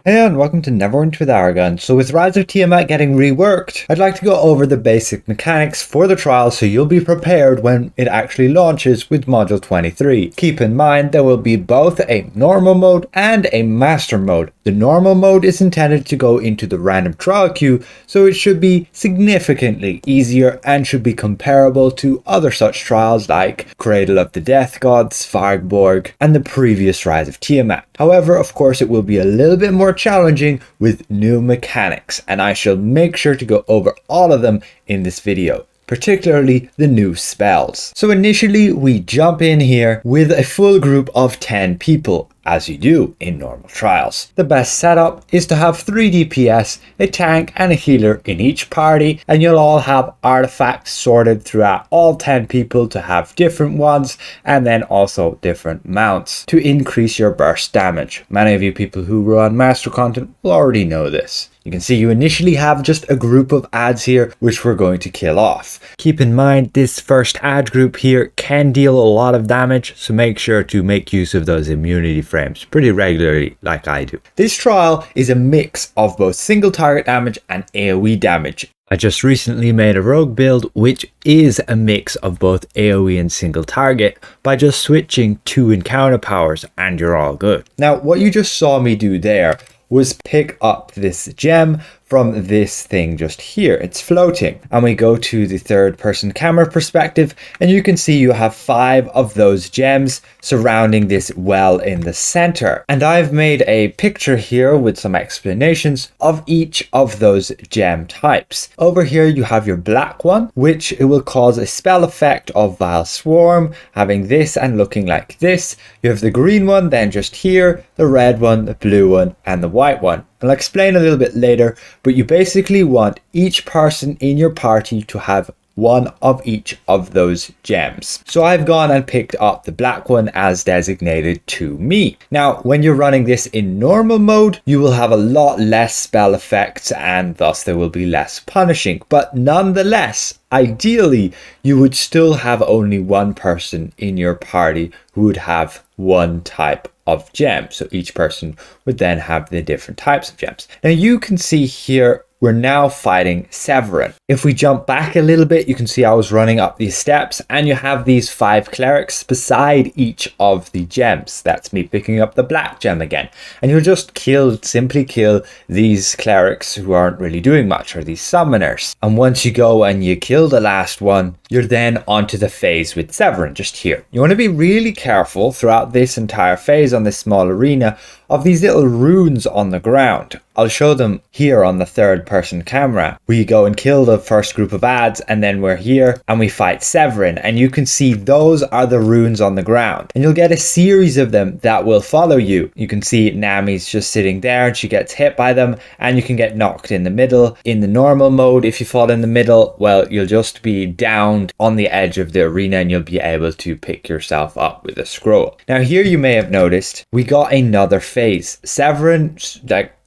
Hey and welcome to Neverwinter with Aragon. So with Rise of Tiamat getting reworked, I'd like to go over the basic mechanics for the trial so you'll be prepared when it actually launches with Module 23. Keep in mind there will be both a normal mode and a master mode. The normal mode is intended to go into the random trial queue, so it should be significantly easier and should be comparable to other such trials like Cradle of the Death Gods, Vargborg, and the previous Rise of Tiamat. However, of course, it will be a little bit more challenging with new mechanics, and I shall make sure to go over all of them in this video, particularly the new spells. So initially we jump in here with a full group of 10 people, as you do in normal trials. The best setup is to have 3 DPS, a tank and a healer in each party, and you'll all have artifacts sorted throughout all 10 people to have different ones and then also different mounts to increase your burst damage. Many of you people who run master content will already know this. You can see you initially have just a group of ads here which we're going to kill off. Keep in mind this first ad group here can deal a lot of damage, so make sure to make use of those immunity frames pretty regularly like I do. This trial is a mix of both single target damage and AoE damage. I just recently made a rogue build which is a mix of both AoE and single target by just switching 2 encounter powers and you're all good. Now what you just saw me do there was pick up this gem from this thing just here. It's floating, and we go to the third person camera perspective and you can see you have 5 of those gems surrounding this well in the center, and I've made a picture here with some explanations of each of those gem types. Over here you have your black one, which it will cause a spell effect of Vile Swarm, having this and looking like this. You have the green one then just here, the red one, the blue one and the white one. I'll explain a little bit later, but you basically want each person in your party to have one of each of those gems. So I've gone and picked up the black one as designated to me. Now, when you're running this in normal mode, you will have a lot less spell effects and thus there will be less punishing. But nonetheless, ideally, you would still have only one person in your party who would have one type of gem. So each person would then have the different types of gems. Now you can see here we're now fighting Severin. If we jump back a little bit, you can see I was running up these steps and you have these 5 clerics beside each of the gems. That's me picking up the black gem again. And you'll just simply kill these clerics who aren't really doing much, or these summoners. And once you go and you kill the last one, you're then onto the phase with Severin just here. You want to be really careful throughout this entire phase on this small arena of these little runes on the ground. I'll show them here on the third person camera. We go and kill the first group of ads and then we're here and we fight Severin, and you can see those are the runes on the ground and you'll get a series of them that will follow you. You can see Nami's just sitting there and she gets hit by them, and you can get knocked in the middle. In the normal mode, if you fall in the middle, well, you'll just be down on the edge of the arena and you'll be able to pick yourself up with a scroll. Now here you may have noticed we got another phase. Severin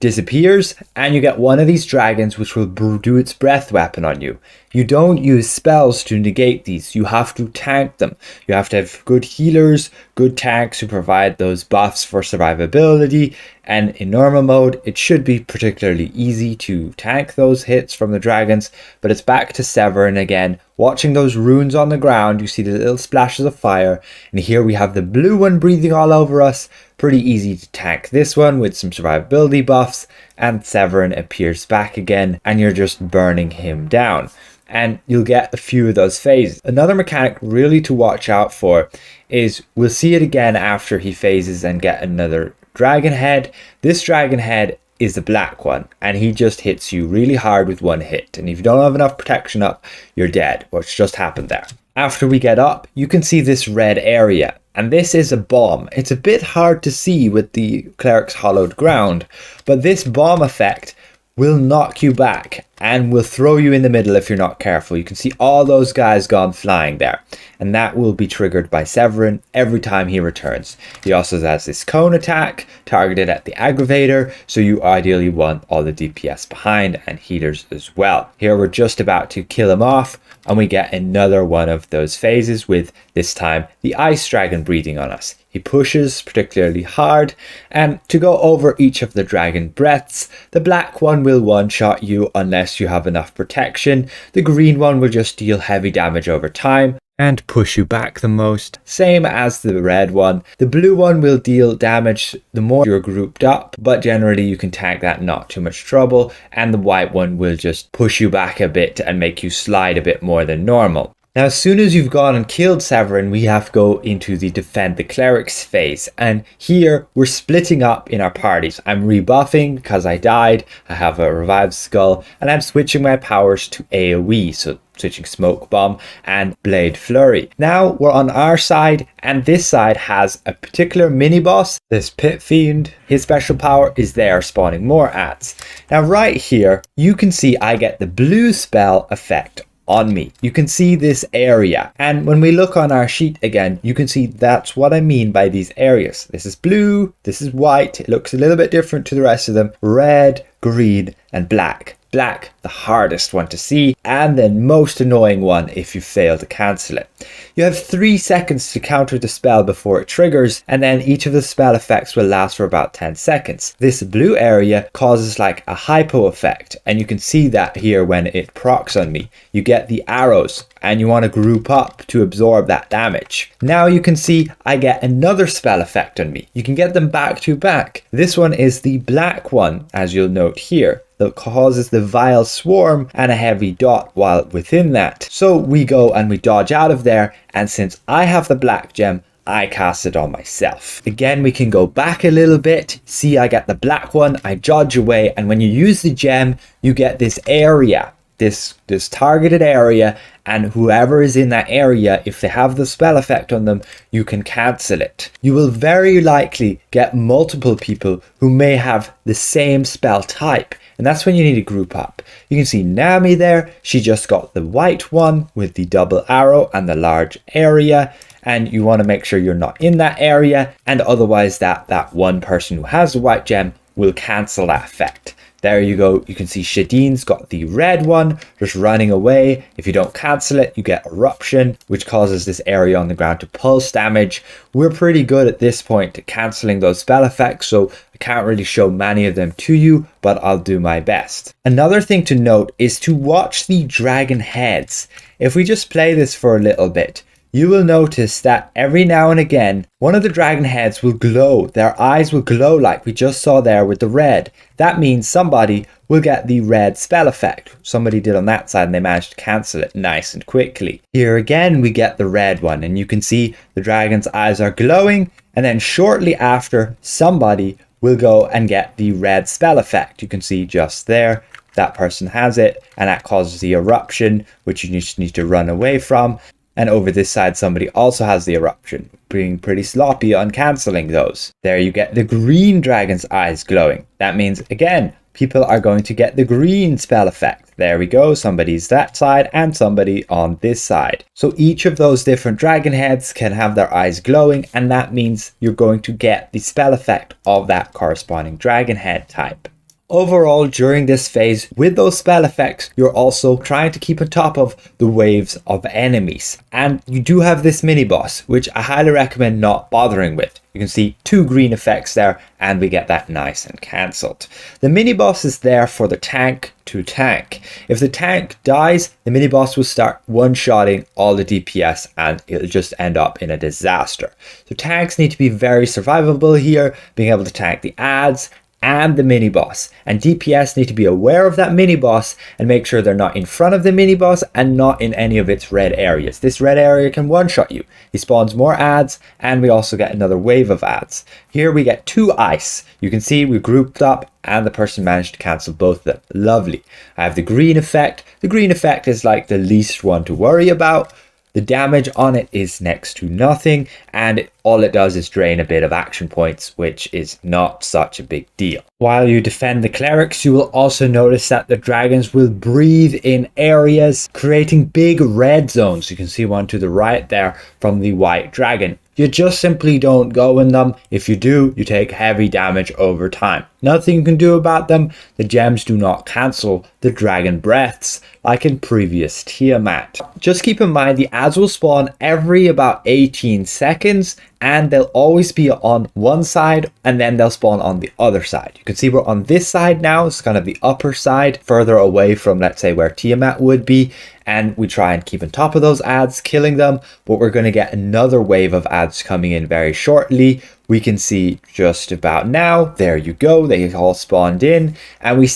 disappears and you get one of these dragons which will do its breath weapon on you. You don't use spells to negate these, you have to tank them. You have to have good healers, good tanks who provide those buffs for survivability, and in normal mode it should be particularly easy to tank those hits from the dragons. But it's back to Severin again. Watching those runes on the ground, you see the little splashes of fire, and here we have the blue one breathing all over us. Pretty easy to tank this one with some survivability buffs, and Severin appears back again and you're just burning him down. And you'll get a few of those phases. Another mechanic really to watch out for is we'll see it again after he phases and get another dragon head. This dragon head is the black one and he just hits you really hard with one hit, and if you don't have enough protection up, you're dead, which just happened there. After we get up, you can see this red area, and this is a bomb. It's a bit hard to see with the cleric's hollowed ground, but this bomb effect will knock you back and will throw you in the middle if you're not careful. You can see all those guys gone flying there, and that will be triggered by Severin every time he returns. He also has this cone attack targeted at the aggravator, so you ideally want all the DPS behind and healers as well. Here we're just about to kill him off, and we get another one of those phases with, this time, the ice dragon breathing on us. He pushes particularly hard, and to go over each of the dragon breaths, the black one will one-shot you unless you have enough protection. The green one will just deal heavy damage over time and push you back the most, same as the red one. The blue one will deal damage the more you're grouped up, but generally you can tank that, not too much trouble, and the white one will just push you back a bit and make you slide a bit more than normal. Now, as soon as you've gone and killed Severin, we have to go into the defend the clerics phase, and here we're splitting up in our parties. I'm rebuffing because I died, I have a revived skull, and I'm switching my powers to AoE, so switching Smoke Bomb and Blade Flurry. Now we're on our side, and this side has a particular mini-boss, this Pit Fiend. His special power is there spawning more ads. Now right here, you can see I get the blue spell effect on me. You can see this area, and when we look on our sheet again, you can see that's what I mean by these areas. This is blue, this is white, it looks a little bit different to the rest of them, red, green and black. Black, the hardest one to see, and the most annoying one if you fail to cancel it. You have 3 seconds to counter the spell before it triggers, and then each of the spell effects will last for about 10 seconds. This blue area causes like a hypo effect, and you can see that here when it procs on me. You get the arrows, and you want to group up to absorb that damage. Now you can see I get another spell effect on me. You can get them back to back. This one is the black one, as you'll note here, that causes the vile swarm and a heavy dot while within that. So we go and we dodge out of there, and since I have the black gem, I cast it on myself. Again, we can go back a little bit. See, I get the black one, I dodge away, and when you use the gem, you get this area, this targeted area, and whoever is in that area, if they have the spell effect on them, you can cancel it. You will very likely get multiple people who may have the same spell type, and that's when you need to group up. You can see Nami there, she just got the white one with the double arrow and the large area, and you want to make sure you're not in that area, and otherwise that one person who has the white gem will cancel that effect. There you go, you can see Shadeen's got the red one, just running away. If you don't cancel it, you get Eruption, which causes this area on the ground to pulse damage. We're pretty good at this point at cancelling those spell effects, so I can't really show many of them to you, but I'll do my best. Another thing to note is to watch the dragon heads. If we just play this for a little bit, you will notice that every now and again, one of the dragon heads will glow. Their eyes will glow like we just saw there with the red. That means somebody will get the red spell effect. Somebody did on that side and they managed to cancel it nice and quickly. Here again, we get the red one, and you can see the dragon's eyes are glowing, and then shortly after, somebody will go and get the red spell effect. You can see just there, that person has it, and that causes the eruption, which you just need to run away from. And over this side, somebody also has the eruption, being pretty sloppy on cancelling those. There you get the green dragon's eyes glowing. That means, again, people are going to get the green spell effect. There we go, somebody's that side and somebody on this side. So each of those different dragon heads can have their eyes glowing, and that means you're going to get the spell effect of that corresponding dragon head type. Overall, during this phase, with those spell effects, you're also trying to keep on top of the waves of enemies. And you do have this mini-boss, which I highly recommend not bothering with. You can see 2 green effects there, and we get that nice and cancelled. The mini-boss is there for the tank to tank. If the tank dies, the mini-boss will start one-shotting all the DPS, and it'll just end up in a disaster. So tanks need to be very survivable here, being able to tank the ads and the mini-boss, and DPS need to be aware of that mini-boss and make sure they're not in front of the mini-boss and not in any of its red areas. This red area can one-shot you. He spawns more ads, and we also get another wave of ads. Here we get 2 ice. You can see we grouped up and the person managed to cancel both of them. Lovely. I have the green effect. The green effect is like the least one to worry about. The damage on it is next to nothing, and all it does is drain a bit of action points, which is not such a big deal. While you defend the clerics, you will also notice that the dragons will breathe in areas, creating big red zones. You can see one to the right there from the white dragon. You just simply don't go in them. If you do, you take heavy damage over time. Nothing you can do about them. The gems do not cancel the dragon breaths like in previous Tiamat. Just keep in mind the adds will spawn every about 18 seconds, and they'll always be on one side and then they'll spawn on the other side. You can see we're on this side now. It's kind of the upper side, further away from, let's say, where Tiamat would be. And we try and keep on top of those ads, killing them, but we're going to get another wave of ads coming in very shortly. We can see just about now, there you go, they all spawned in, and we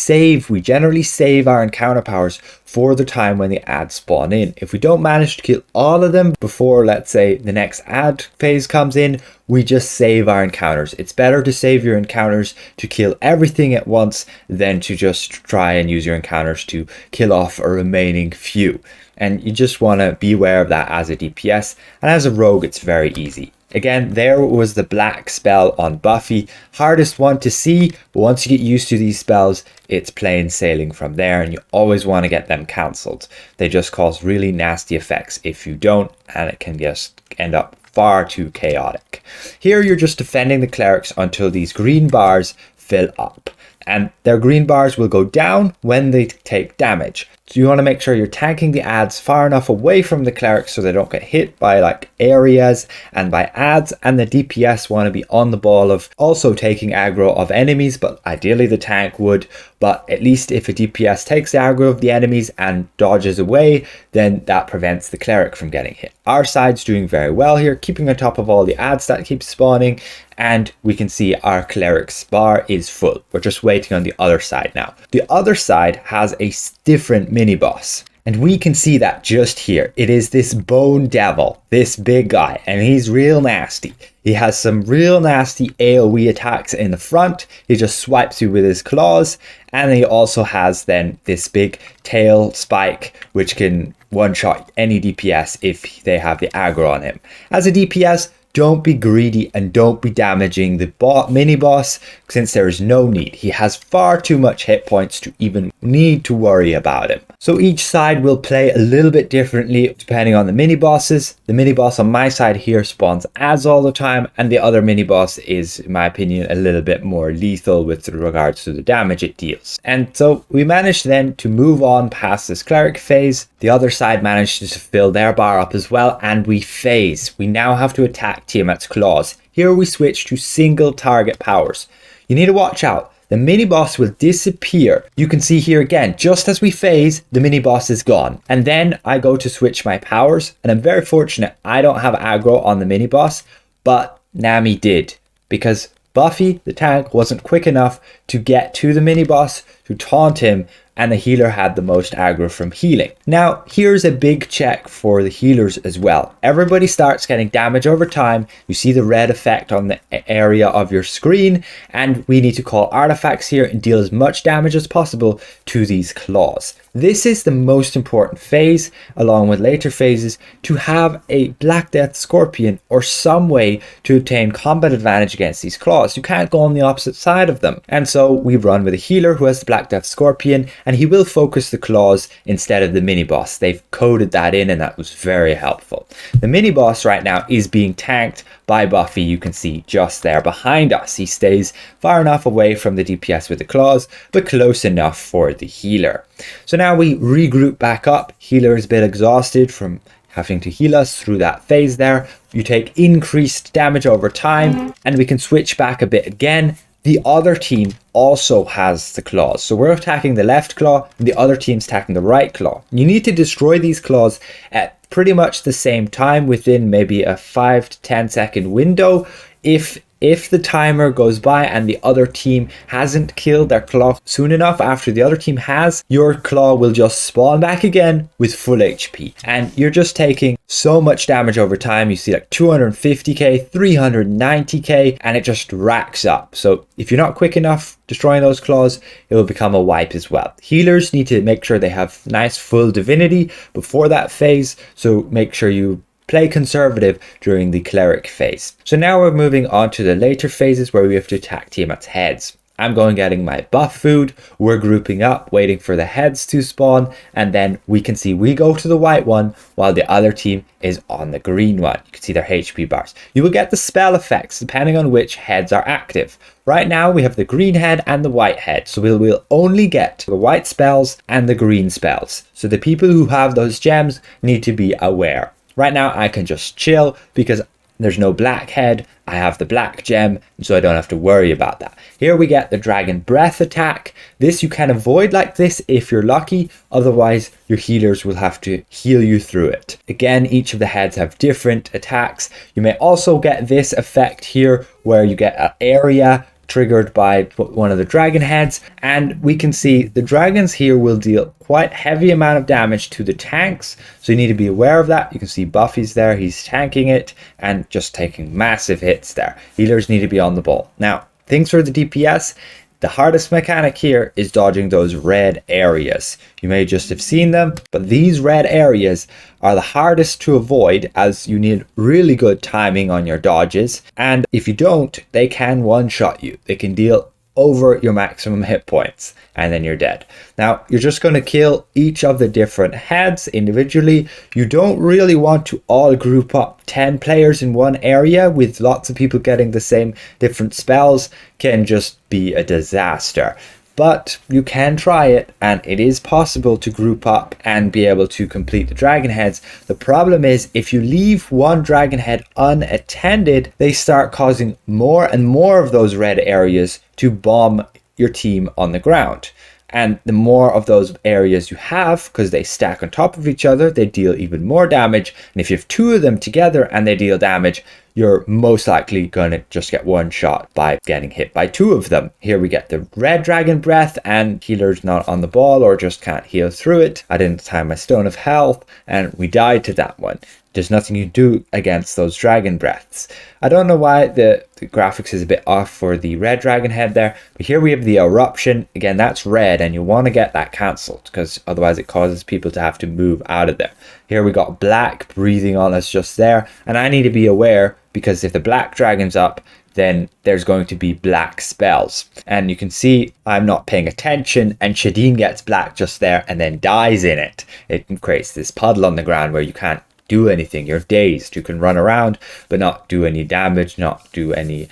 generally save our encounter powers for the time when the ads spawn in. If we don't manage to kill all of them before, let's say, the next ad phase comes in, we just save our encounters. It's better to save your encounters to kill everything at once than to just try and use your encounters to kill off a remaining few. And you just want to be aware of that as a DPS, and as a rogue it's very easy. Again, there was the black spell on Buffy. Hardest one to see, but once you get used to these spells, it's plain sailing from there, and you always want to get them cancelled. They just cause really nasty effects if you don't, and it can just end up far too chaotic. Here you're just defending the clerics until these green bars fill up, and their green bars will go down when they take damage. So you want to make sure you're tanking the ads far enough away from the clerics so they don't get hit by like areas and by ads, and the DPS want to be on the ball of also taking aggro of enemies, but ideally the tank would. But at least if a DPS takes the aggro of the enemies and dodges away, then that prevents the cleric from getting hit. Our side's doing very well here, keeping on top of all the ads that keep spawning, and we can see our cleric's bar is full. We're just waiting on the other side now. The other side has a different mini boss, and we can see that just here. It is this bone devil, this big guy, and he's real nasty. He has some real nasty AoE attacks in the front. He just swipes you with his claws, and he also has then this big tail spike which can one-shot any DPS if they have the aggro on him. As a DPS, don't be greedy and don't be damaging the mini boss, since there is no need. He has far too much hit points to even need to worry about him. So each side will play a little bit differently depending on the mini bosses. The mini boss on my side here spawns ads all the time, and the other mini boss is, in my opinion, a little bit more lethal with regards to the damage it deals. And so we managed then to move on past this cleric phase. The other side managed to fill their bar up as well, and we phase. We now have to attack Tiamat's claws. Here we switch to single target powers. You need to watch out. The mini boss will disappear. You can see here again, just as we phase, the mini boss is gone. And then I go to switch my powers, and I'm very fortunate I don't have aggro on the mini boss, but Nami did, because Buffy, the tank, wasn't quick enough to get to the mini boss to taunt him, and the healer had the most aggro from healing. Now, here's a big check for the healers as well. Everybody starts getting damage over time. You see the red effect on the area of your screen, and we need to call artifacts here and deal as much damage as possible to these claws. This is the most important phase, along with later phases, to have a Black Death Scorpion or some way to obtain combat advantage against these claws. You can't go on the opposite side of them. And so we run with a healer who has the Black Death Scorpion, and he will focus the claws instead of the mini boss. They've coded that in, and that was very helpful. The mini boss right now is being tanked by Buffy. You can see just there behind us. He stays far enough away from the DPS with the claws, but close enough for the healer. So now we regroup back up. Healer is a bit exhausted from having to heal us through that phase there. You take increased damage over time, and we can switch back a bit again. The other team also has the claws. So we're attacking the left claw, and the other team's attacking the right claw. You need to destroy these claws at pretty much the same time, within maybe a 5 to 10 second window. If if the timer goes by and the other team hasn't killed their claw soon enough after the other team has, your claw will just spawn back again with full HP. And you're just taking so much damage over time. You see like 250k, 390k, and it just racks up. So if you're not quick enough destroying those claws, it will become a wipe as well. Healers need to make sure they have nice full divinity before that phase, so make sure you play conservative during the cleric phase. So now we're moving on to the later phases where we have to attack Tiamat's heads. I'm going getting my buff food, we're grouping up, waiting for the heads to spawn, and then we can see we go to the white one while the other team is on the green one. You can see their HP bars. You will get the spell effects depending on which heads are active. Right now we have the green head and the white head, so we will only get the white spells and the green spells. So the people who have those gems need to be aware. Right now I can just chill because there's no black head, I have the black gem, so I don't have to worry about that. Here we get the dragon breath attack. This you can avoid like this if you're lucky, otherwise your healers will have to heal you through it. Again, each of the heads have different attacks. You may also get this effect here where you get an area triggered by one of the dragon heads, and we can see the dragons here will deal quite heavy amount of damage to the tanks, so you need to be aware of that. You can see Buffy's there, he's tanking it and just taking massive hits there. Healers need to be on the ball. Now things for the DPS, the hardest mechanic here is dodging those red areas. You may just have seen them, but these red areas are the hardest to avoid as you need really good timing on your dodges. And if you don't, they can one-shot you. They can deal over your maximum hit points and then you're dead. Now you're just going to kill each of the different heads individually. You don't really want to all group up 10 players in one area with lots of people getting the same different spells. Can just be a disaster. But you can try it, and it is possible to group up and be able to complete the dragon heads. The problem is if you leave one dragon head unattended, they start causing more and more of those red areas to bomb your team on the ground. And the more of those areas you have, because they stack on top of each other, they deal even more damage. And if you have two of them together and they deal damage, you're most likely going to just get one shot by getting hit by two of them. Here we get the red dragon breath, and healers not on the ball or just can't heal through it. I didn't time my stone of health and we died to that one. There's nothing you do against those dragon breaths. I don't know why the graphics is a bit off for the red dragon head there, but here we have the eruption. Again, that's red and you want to get that cancelled because otherwise it causes people to have to move out of there. Here we got black breathing on us just there, and I need to be aware because if the black dragon's up, then there's going to be black spells. And you can see I'm not paying attention and Shadeen gets black just there and then dies in it. It creates this puddle on the ground where you can't do anything. You're dazed. You can run around but not do any damage, not do any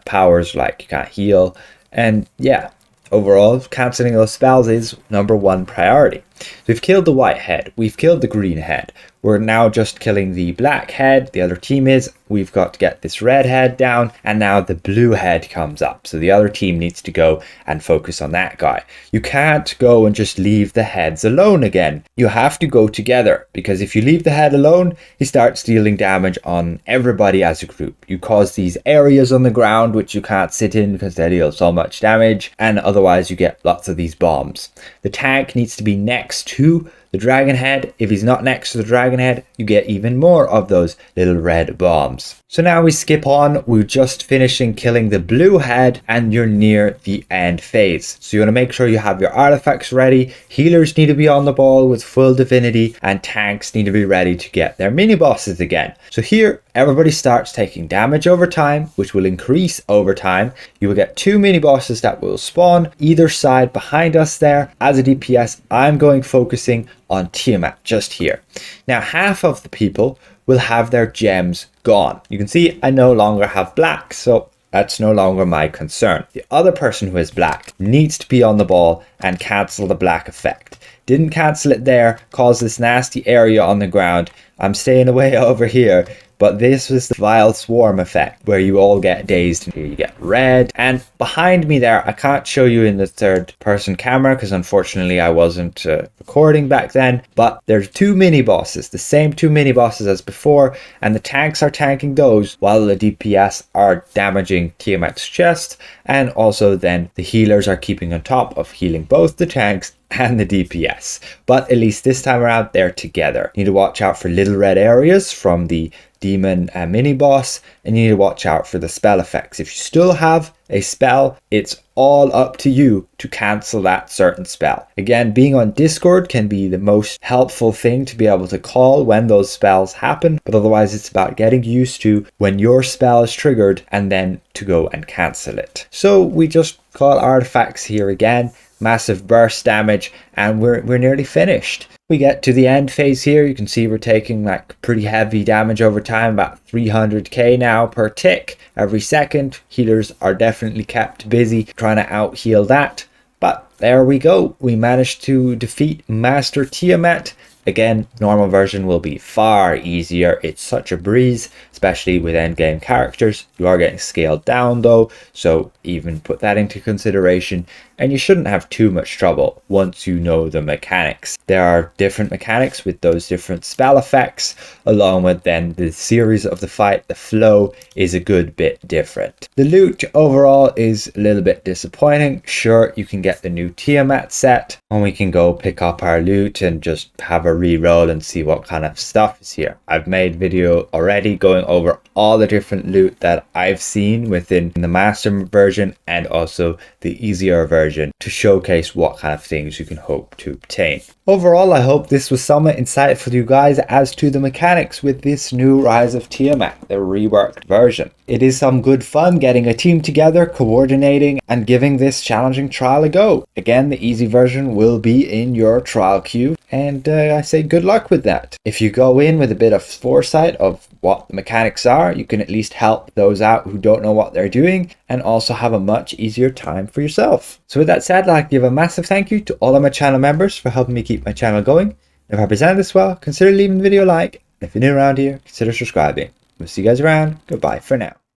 powers, like you can't heal. And yeah, overall cancelling those spells is #1 priority. We've killed the white head, we've killed the green head, we're now just killing the black head. The other team is, we've got to get this red head down, and now the blue head comes up, so the other team needs to go and focus on that guy. You can't go and just leave the heads alone again. You have to go together, because if you leave the head alone, he starts dealing damage on everybody as a group. You cause these areas on the ground which you can't sit in because they deal so much damage, and otherwise you get lots of these bombs. The tank needs to be next to the dragon head. If he's not next to the dragon head, you get even more of those little red bombs. So now we skip on, we're just finishing killing the blue head and you're near the end phase. So you want to make sure you have your artifacts ready, healers need to be on the ball with full divinity, and tanks need to be ready to get their mini bosses again. So here everybody starts taking damage over time, which will increase over time. You will get 2 mini bosses that will spawn either side behind us there. As a DPS, I'm going focusing on Tiamat just here. Now half of the people will have their gems gone. You can see I no longer have black, so that's no longer my concern. The other person who has black needs to be on the ball and cancel the black effect. Didn't cancel it there, caused this nasty area on the ground. I'm staying away over here but this was the Vile Swarm effect, where you all get dazed and you get red. And behind me there, I can't show you in the third person camera because unfortunately I wasn't recording back then, but there's two mini bosses, the same two mini bosses as before, and the tanks are tanking those while the DPS are damaging Tiamat's chest, and also then the healers are keeping on top of healing both the tanks and the DPS. But at least this time around they're together. You need to watch out for little red areas from the demon mini boss, and you need to watch out for the spell effects. If you still have a spell, it's all up to you to cancel that certain spell. Again, being on Discord can be the most helpful thing to be able to call when those spells happen, but otherwise it's about getting used to when your spell is triggered and then to go and cancel it. So we just call artifacts here again, massive burst damage, and we're nearly finished. We get to the end phase here. You can see we're taking like pretty heavy damage over time, about 300k now per tick every second. Healers are definitely kept busy trying to out heal that, but there we go. We managed to defeat Master Tiamat. Again, normal version will be far easier. It's such a breeze, especially with endgame characters. You are getting scaled down though, so even put that into consideration, and you shouldn't have too much trouble once you know the mechanics. There are different mechanics with those different spell effects, along with then the series of the fight. The flow is a good bit different. The loot overall is a little bit disappointing. Sure, you can get the new Tiamat set, and we can go pick up our loot and just have a re-roll and see what kind of stuff is here. I've made video already going over all the different loot that I've seen within the master version and also the easier version to showcase what kind of things you can hope to obtain. Overall, I hope this was somewhat insightful to you guys as to the mechanics with this new Rise of Tiamat, the reworked version. It is some good fun getting a team together, coordinating, and giving this challenging trial a go. Again, the easy version will be in your trial queue, and I say good luck with that. If you go in with a bit of foresight of what the mechanics are, you can at least help those out who don't know what they're doing and also have a much easier time for yourself. So with that said, I'd like to give a massive thank you to all of my channel members for helping me keep my channel going. If I presented this well, consider leaving the video a like, and if you're new around here, consider subscribing. We'll see you guys around. Goodbye for now.